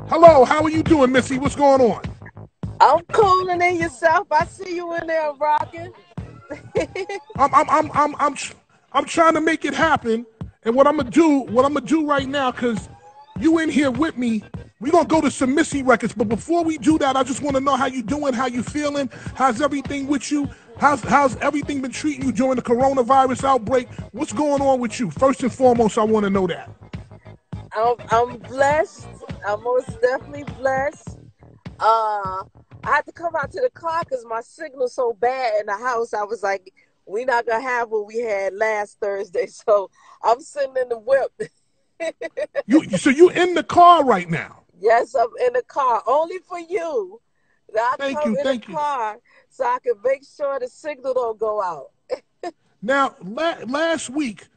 Hello, how are you doing, Missy? What's going on? I'm cooling in yourself. I see you in there rocking. I'm I'm I'm I'm I'm tr- I'm trying to make it happen. And what I'm gonna do right now, cause you in here with me, we gonna go to some Missy records. But before we do that, I just want to know how you doing, how you feeling, how's everything with you, how's everything been treating you during the coronavirus outbreak? What's going on with you? First and foremost, I want to know that. I'm blessed. I'm most definitely blessed. I had to come out to the car because my signal's so bad in the house. I was like, we not gonna have what we had last Thursday. So I'm sitting in the whip. So you in the car right now? Yes, I'm in the car. Only for you. I Thank come you, in the thank you. car so I can make sure the signal don't go out. Now, last week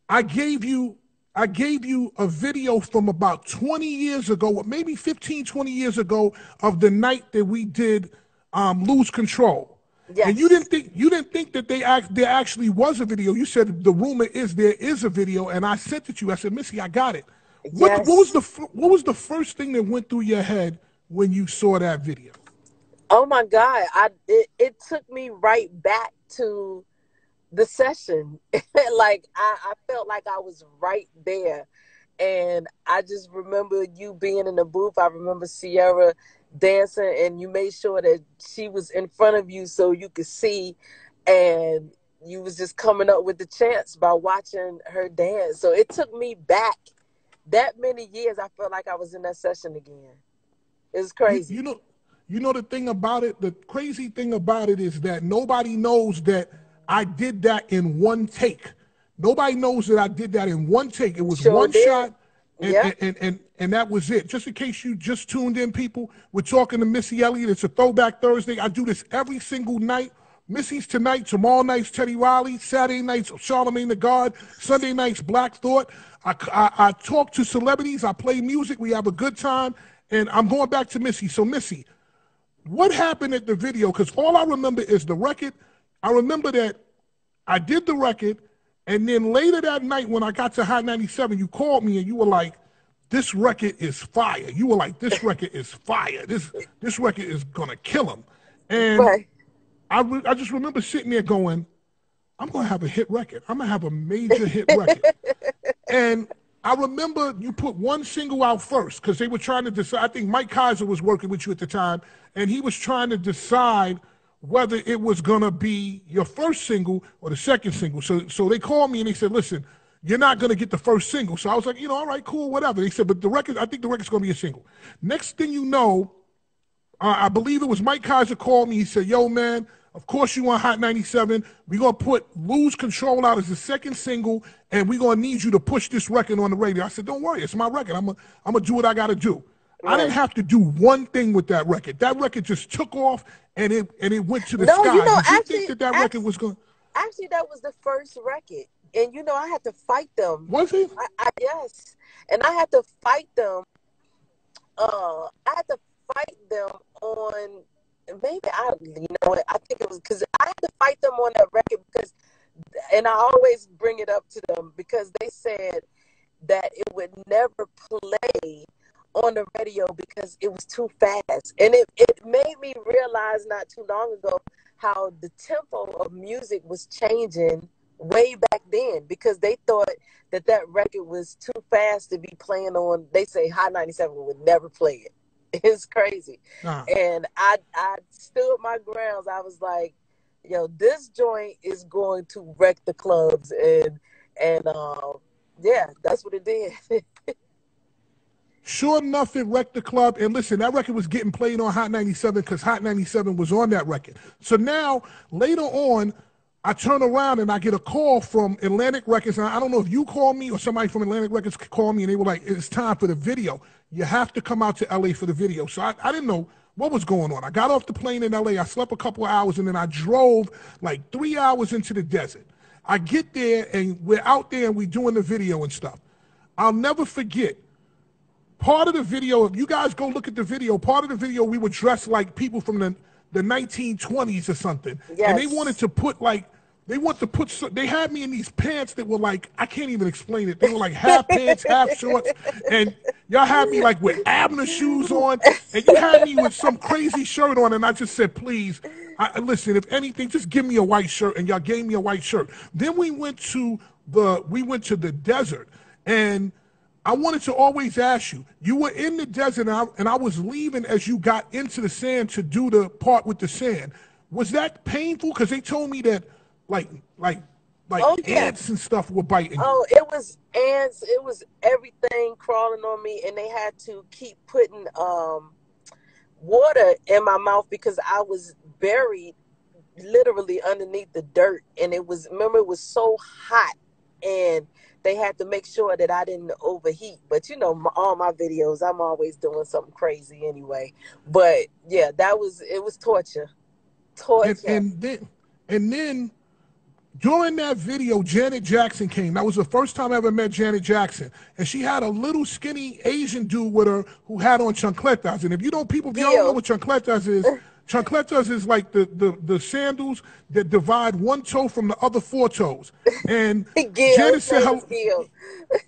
I gave you I gave you a video from about 20 years ago, or maybe 15, 20 years ago, of the night that we did Lose Control. And you Yes. didn't think that there actually was a video. You said the rumor is there is a video, and I sent it to you. I said, Missy, I got it. Yes. What was the first thing that went through your head when you saw that video? Oh my God. It took me right back to the session. Like I felt like I was right there. And I just remember you being in the booth. I remember Sierra dancing and you made sure that she was in front of you so you could see, and you was just coming up with the chants by watching her dance. So it took me back that many years. I felt like I was in that session again. It was You crazy. you know you know the thing about it, the crazy thing about it is that nobody knows that I did that in one take. Nobody knows that I did that in one take. It was Sure one did. shot, and Yeah. and that was it. Just in case you just tuned in, people, we're talking to Missy Elliott. It's a Throwback Thursday. I do this every single night. Missy's tonight, tomorrow night's Teddy Riley, Saturday night's Charlemagne the God, Sunday night's Black Thought. I talk to celebrities, I play music, we have a good time, and I'm going back to Missy. So, Missy, what happened at the video? Because all I remember is the record. I remember that I did the record, and then later that night when I got to Hot 97, you called me and you were like, "This record is fire." You were like, "This record is fire. This record is gonna kill him." And Right. I just remember sitting there going, "I'm gonna have a hit record. I'm gonna have a major hit record." And I remember you put one single out first because they were trying to decide. I think Mike Kaiser was working with you at the time, and he was trying to decide whether it was gonna be your first single or the second single. So they called me and they said, "Listen, you're not gonna get the first single." So I was like, all right, cool, whatever. They said, "But the record, I think the record's gonna be a single." Next thing you know, I believe it was Mike Kaiser called me. He said, "Yo, man, of course you want Hot 97. We're going to put Lose Control out as the second single, and we're going to need you to push this record on the radio." I said, "Don't worry, it's my record. I'm gonna do what I got to do." I didn't Right. have to do one thing with that record. That record just took off, and it went to the No, sky. Did you think that that record was going? actually, that was the first record, and I had to fight them. Was it? Yes, and I had to fight them. I had to fight them on. Maybe I think it was because I had to fight them on that record because, and I always bring it up to them because they said that it would never play on the radio because it was too fast. And it made me realize not too long ago how the tempo of music was changing way back then because they thought that record was too fast to be playing on. They say Hot 97 would never play it. It's crazy. Nah. And I stood my grounds. I was like, yo, this joint is going to wreck the clubs. And yeah, that's what it did. Sure enough, it wrecked the club. And listen, that record was getting played on Hot 97 because Hot 97 was on that record. So now, later on, I turn around and I get a call from Atlantic Records. And I don't know if you called me or somebody from Atlantic Records called me, and they were like, "It's time for the video. You have to come out to LA for the video." So I didn't know what was going on. I got off the plane in LA. I slept a couple of hours, and then I drove like 3 hours into the desert. I get there, and we're out there, and we're doing the video and stuff. I'll never forget. Part of the video, if you guys go look at the video, part of the video, we were dressed like people from the 1920s or something. And they wanted Yes. to put like They want to put. They had me in these pants that were like, I can't even explain it. They were like half pants, half shorts, and y'all had me like with Abner shoes on, and you had me with some crazy shirt on, and I just said, please, listen. If anything, just give me a white shirt, and y'all gave me a white shirt. Then we went to the desert, and I wanted to always ask you. You were in the desert, and I was leaving as you got into the sand to do the part with the sand. Was that painful? Because they told me that like Oh yeah. ants and stuff were biting you. Oh, it was ants. It was everything crawling on me, and they had to keep putting water in my mouth because I was buried literally underneath the dirt, and it was so hot, and they had to make sure that I didn't overheat. But you know, all my videos, I'm always doing something crazy anyway. But yeah, it was torture. And then during that video, Janet Jackson came. That was the first time I ever met Janet Jackson. And she had a little skinny Asian dude with her who had on chancletas. And if you don't know what chancletas is, chancletas is like the sandals that divide one toe from the other four toes. And Janet said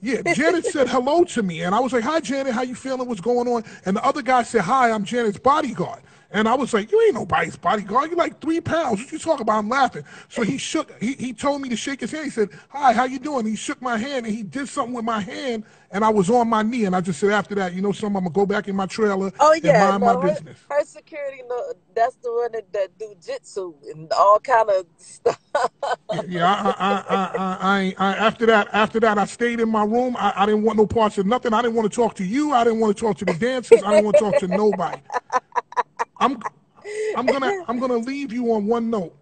Janet said hello to me. And I was like, hi, Janet, how you feeling? What's going on? And the other guy said, hi, I'm Janet's bodyguard. And I was like, you ain't nobody's bodyguard. You're like 3 pounds. What you talking about? I'm laughing. So he told me to shake his hand. He said, hi, how you doing? He shook my hand, and he did something with my hand, and I was on my knee. And I just said, after that, you know something, I'm going to go back in my trailer and mind my business. Her security, that's the one that do jitsu and all kind of stuff. After that, I stayed in my room. I didn't want no parts of nothing. I didn't want to talk to you. I didn't want to talk to the dancers. I didn't want to talk to nobody. I'm gonna leave you on one note.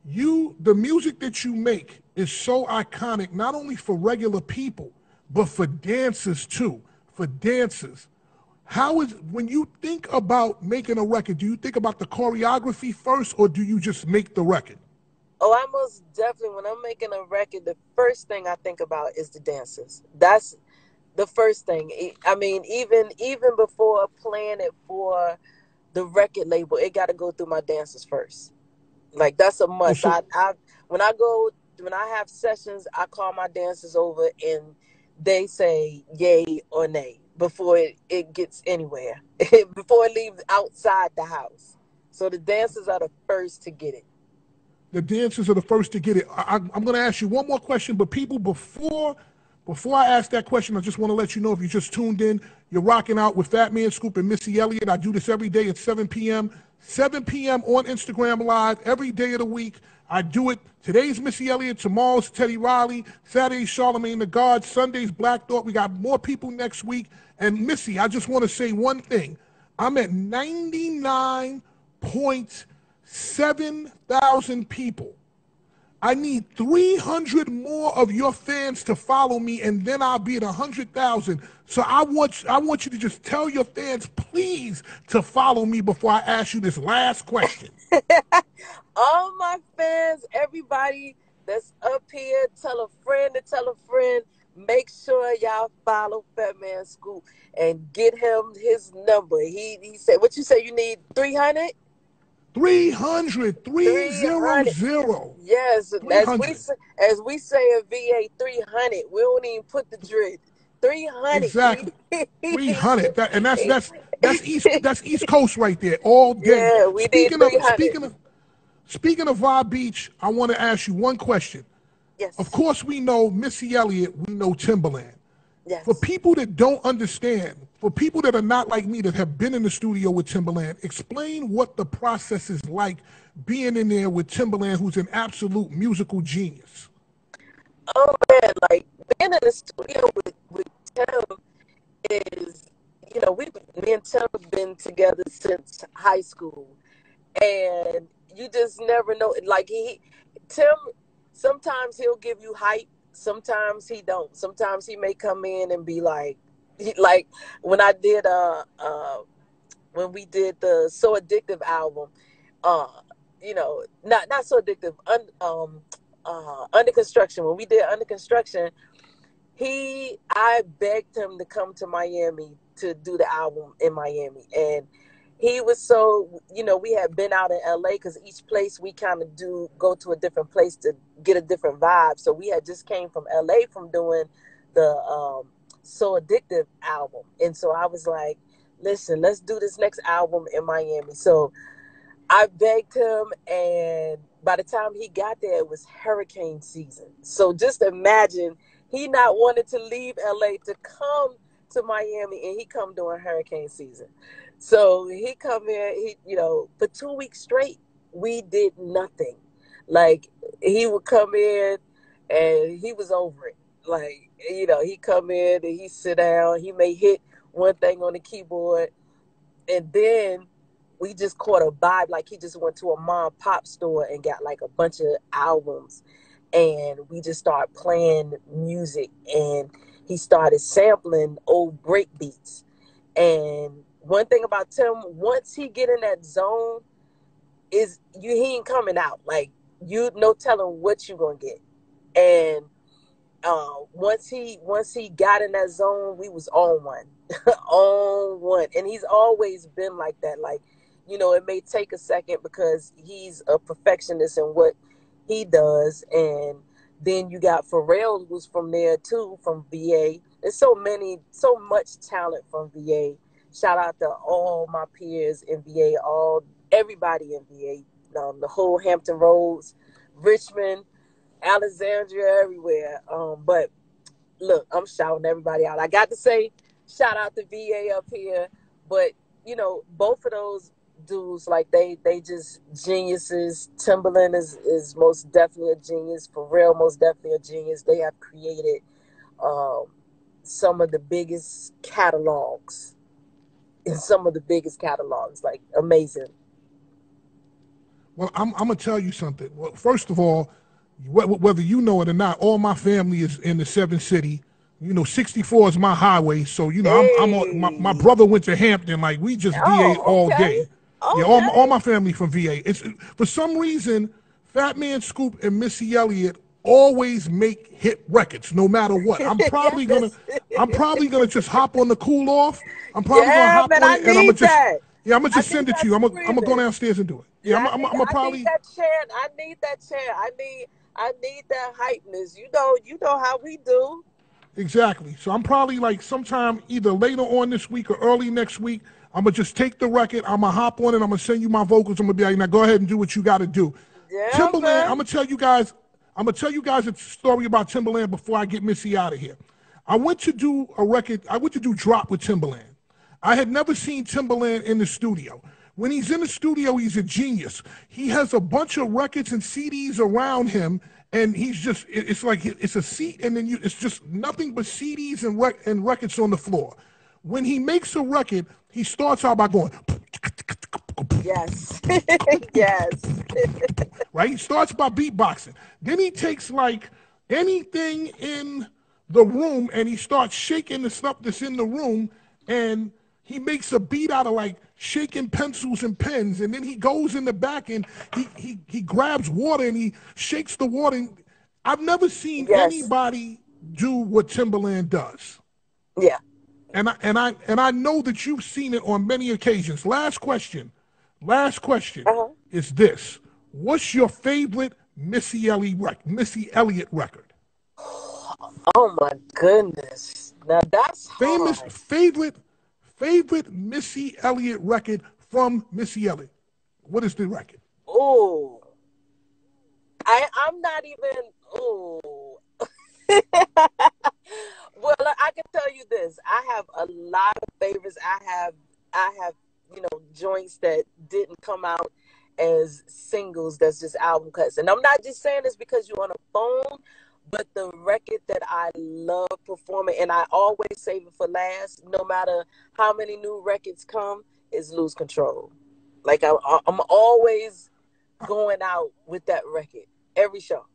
The music that you make is so iconic, not only for regular people, but for dancers too. For dancers, when you think about making a record, do you think about the choreography first, or do you just make the record? Oh, I most definitely, when I'm making a record, the first thing I think about is the dancers. That's the first thing. I mean, even before playing it for the record label, it got to go through my dancers first. Like, that's a must. When I have sessions, I call my dancers over and they say yay or nay before it gets anywhere, before it leaves outside the house. So the dancers are the first to get it. The dancers are the first to get it. I'm going to ask you one more question, but people, before I ask that question, I just want to let you know, if you just tuned in, you're rocking out with Fat Man Scoop and Missy Elliott. I do this every day at 7 p.m. 7 p.m. on Instagram Live every day of the week. I do it. Today's Missy Elliott, tomorrow's Teddy Riley, Saturday's Charlamagne the God, Sunday's Black Thought. We got more people next week. And Missy, I just want to say one thing. I'm at 99.7,000 people. I need 300 more of your fans to follow me, and then I'll be at 100,000. So I want you to just tell your fans, please, to follow me before I ask you this last question. All my fans, everybody that's up here, tell a friend to tell a friend. Make sure y'all follow Fat Man Scoop and get him his number. He said, what you say, you need 300? 300. Yes, 300. as we say in VA, 300. We don't even put the dread. 300. Exactly. 300. That's East Coast right there all day. Yeah, we need 300. Speaking of Vibe Beach, I want to ask you one question. Yes. Of course, we know Missy Elliott, we know Timbaland. Yes. For people that don't understand, for people that are not like me that have been in the studio with Timbaland, explain what the process is like being in there with Timbaland, who's an absolute musical genius. Oh man, like being in the studio with Tim is, me and Tim have been together since high school, and you just never know. Like Tim, sometimes he'll give you hype, sometimes he don't. Sometimes he may come in and be like when I did when we did the So Addictive album, not So Addictive, Under Construction. When we did Under Construction, I begged him to come to Miami to do the album in Miami, and he was so, we had been out in LA because each place we kind of go to a different place to get a different vibe. So we had just came from LA from doing the So Addictive album. And so I was like, listen, let's do this next album in Miami. So I begged him, and by the time he got there, it was hurricane season. So just imagine he not wanted to leave LA to come to Miami, and he come during hurricane season. So he come in, for 2 weeks straight, we did nothing. Like, he would come in and he was over it. Like, he come in and he sit down, he may hit one thing on the keyboard, and then we just caught a vibe. Like, he just went to a mom and pop store and got like a bunch of albums, and we just started playing music, and he started sampling old break beats. And one thing about Tim, once he get in that zone, he ain't coming out. Like, no telling what you gonna get. And once he got in that zone, we was on one. On one. And he's always been like that. Like, it may take a second because he's a perfectionist in what he does. And then you got Pharrell, who's from there too, from VA. There's so much talent from VA. Shout out to all my peers in VA, everybody in VA, the whole Hampton Roads, Richmond, Alexandria, everywhere. But look, I'm shouting everybody out. I got to say, shout out to VA up here. But both of those dudes, like, they just geniuses. Timbaland is most definitely a genius. Pharrell most definitely a genius. They have created some of the biggest catalogs. Like, amazing. Well, I'm gonna tell you something. Well, first of all, whether you know it or not, all my family is in the 7th city. 64 is my highway, so I'm on, my brother went to Hampton. Like, we just VA all day. Okay. Yeah, all my family from VA. It's for some reason, Fat Man Scoop and Missy Elliott always make hit records, no matter what. I'm probably gonna just hop on the cool off. I'm probably gonna hop on it, and I'm gonna just send it to you. I'm gonna go downstairs and do it. Yeah, I'm gonna probably. I need that chant. I need that hypeness. You know how we do. Exactly. So I'm probably, like, sometime either later on this week or early next week, I'm going to just take the record, I'm going to hop on it, I'm going to send you my vocals, I'm going to be like, now go ahead and do what you got to do. Yeah, Timbaland, I'm going to tell you guys a story about Timbaland before I get Missy out of here. I went to do Drop with Timbaland. I had never seen Timbaland in the studio. When he's in the studio, he's a genius. He has a bunch of records and CDs around him, and it's like it's a seat, and then it's just nothing but CDs and records on the floor. When he makes a record, he starts out by going, yes, yes. Right? He starts by beatboxing. Then he takes, like, anything in the room, and he starts shaking the stuff that's in the room, and he makes a beat out of, like, shaking pencils and pens, and then he goes in the back and he grabs water and he shakes the water. And I've never seen anybody do what Timbaland does. Yeah. And I know that you've seen it on many occasions. Last question is this: what's your favorite Missy Elliott record? Oh my goodness! Now that's favorite Missy Elliott record from Missy Elliott. What is the record? Oh, I'm not even. Oh. Well, I can tell you this. I have a lot of favorites. I have joints that didn't come out as singles. That's just album cuts. And I'm not just saying this because you're on a phone, but the record that I love performing, and I always save it for last, no matter how many new records come, is Lose Control. Like, I'm always going out with that record. Every show.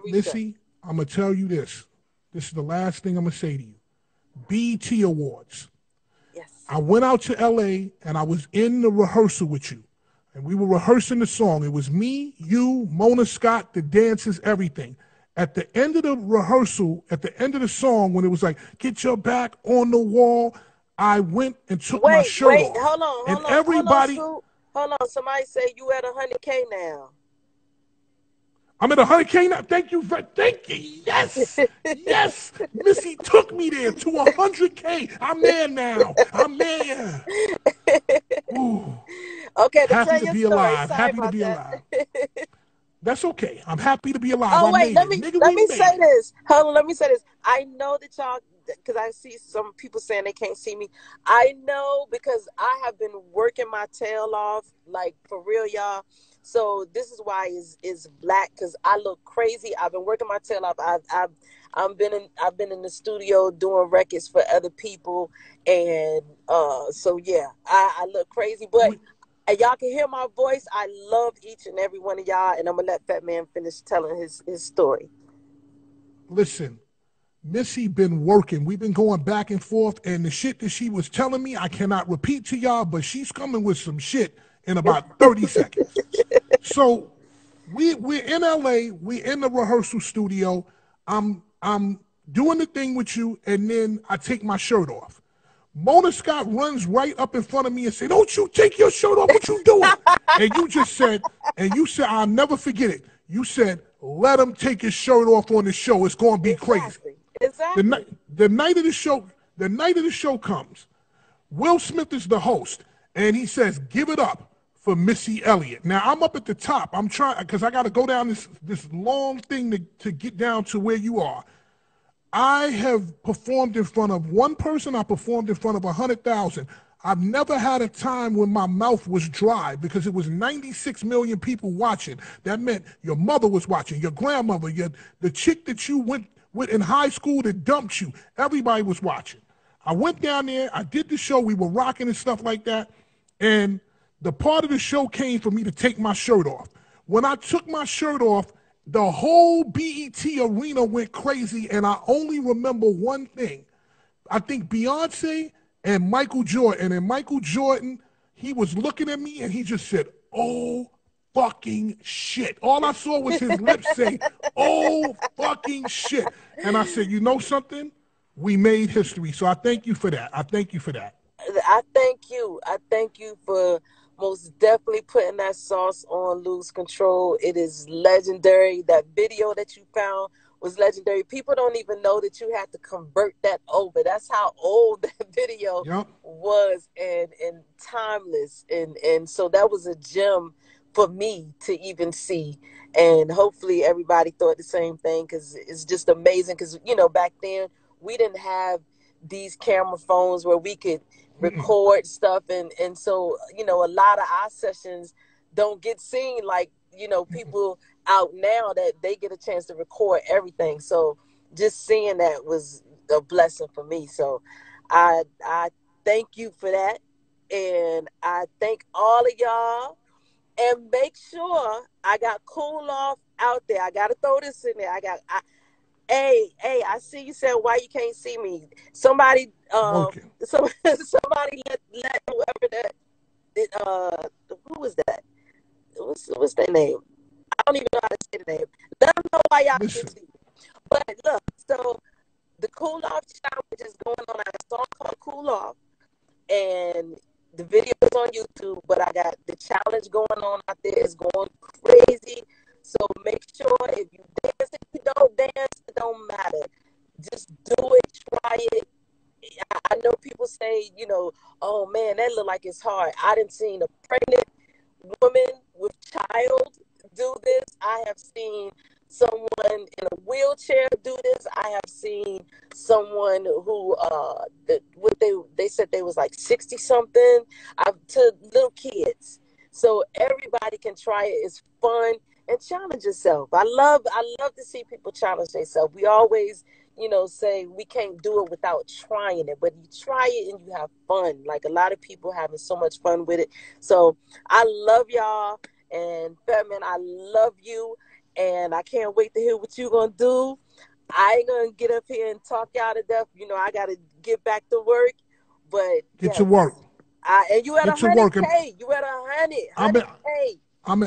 Missy, I'm going to tell you this. This is the last thing I'm going to say to you. BET Awards. Yes. I went out to LA and I was in the rehearsal with you. And we were rehearsing the song. It was me, you, Mona Scott, the dancers, everything. At the end of the rehearsal, at the end of the song, when it was like, get your back on the wall, I went and took my shirt wait, off. hold on, And hold on, everybody, Scoop. Hold on. Somebody say you at 100K now. I'm at 100K now. Thank you. Thank you. Yes. Yes. Missy took me there to 100K. I'm there now. I'm there. Ooh. Okay, to Happy tell to your be story. alive. Sorry Happy to about be that. alive. That's okay. I'm happy to be alive. Oh I wait, made it. Nigga, let we me made say it. this. Hold on, let me say this. I know that y'all, because I see some people saying they can't see me. I know because I have been working my tail off, like for real, y'all. So this is why is black, because I look crazy. I've been working my tail off. I've been in the studio doing records for other people, and so yeah, I look crazy, but. And y'all can hear my voice. I love each and every one of y'all, and I'm gonna let Fat Man finish telling his story. Listen, Missy been working. We've been going back and forth, and the shit that she was telling me, I cannot repeat to y'all, but she's coming with some shit in about 30 seconds. So we're in LA, we're in the rehearsal studio. I'm doing the thing with you, and then I take my shirt off. Mona Scott runs right up in front of me and said, "Don't you take your shirt off, what you doing?" And you said, I'll never forget it. You said, "Let him take his shirt off on the show. It's gonna be crazy." Exactly. The night of the show comes. Will Smith is the host, and he says, "Give it up for Missy Elliott." Now I'm up at the top. I'm trying because I got to go down this long thing to get down to where you are. I have performed in front of one person. I performed in front of 100,000. I've never had a time when my mouth was dry because it was 96 million people watching. That meant your mother was watching, your grandmother, the chick that you went with in high school that dumped you. Everybody was watching. I went down there. I did the show. We were rocking and stuff like that. And the part of the show came for me to take my shirt off. When I took my shirt off, the whole BET arena went crazy, and I only remember one thing. I think Beyonce and Michael Jordan. And Michael Jordan, he was looking at me, and he just said, "Oh, fucking shit." All I saw was his lips say, "Oh, fucking shit." And I said, you know something? We made history. So I thank you for that. I thank you for that. I thank you. I thank you for most definitely putting that sauce on Lose Control. It is legendary. That video that you found was legendary. People don't even know that you had to convert that over. That's how old that video was, and timeless. And so that was a gem for me to even see. And hopefully everybody thought the same thing, because it's just amazing. Because, back then we didn't have these camera phones where we could record stuff, and so a lot of our sessions don't get seen like people out now that they get a chance to record everything. So just seeing that was a blessing for me. So I thank you for that, and I thank all of y'all. And make sure I got Cool Off out there. I gotta throw this in there. Hey, I see you said why you can't see me. Somebody somebody let whoever that who was that? What's their name? I don't even know how to say the name. Let them know why y'all can't see me. But look, so the Cool Off challenge is going on. I got a song called Cool Off, and the video is on YouTube, but I got the challenge going on out there. It's going crazy. So make sure if you dance, if you don't dance, it don't matter. Just do it, try it. I know people say, oh man, that look like it's hard. I done seen a pregnant woman with child do this. I have seen someone in a wheelchair do this. I have seen someone who they said they was like 60 something, to little kids. So everybody can try it. It's fun, and challenge yourself. I love to see people challenge themselves. We always say we can't do it without trying it, but you try it and you have fun. Like a lot of people having so much fun with it. So I love y'all, and Fatman, I love you, and I can't wait to hear what you're gonna do. I ain't gonna get up here and talk y'all to death. I gotta get back to work, but get to work. And you at 100K. You at 100K. I'm at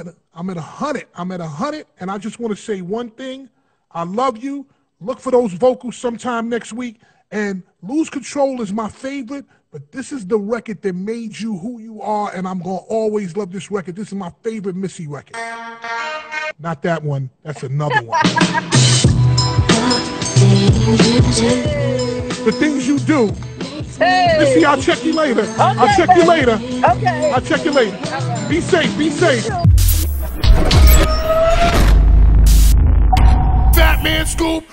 100. I'm at 100, and I just want to say one thing. I love you. Look for those vocals sometime next week. And Lose Control is my favorite but this is the record that made you who you are, and I'm going to always love this record. This is my favorite Missy record. Not that one. That's another one. The things you do. Hey. Missy, I'll check you later. Okay, I'll check you later. Okay. I'll check you later. Okay. Be safe. Be safe. Fat Man Scoop.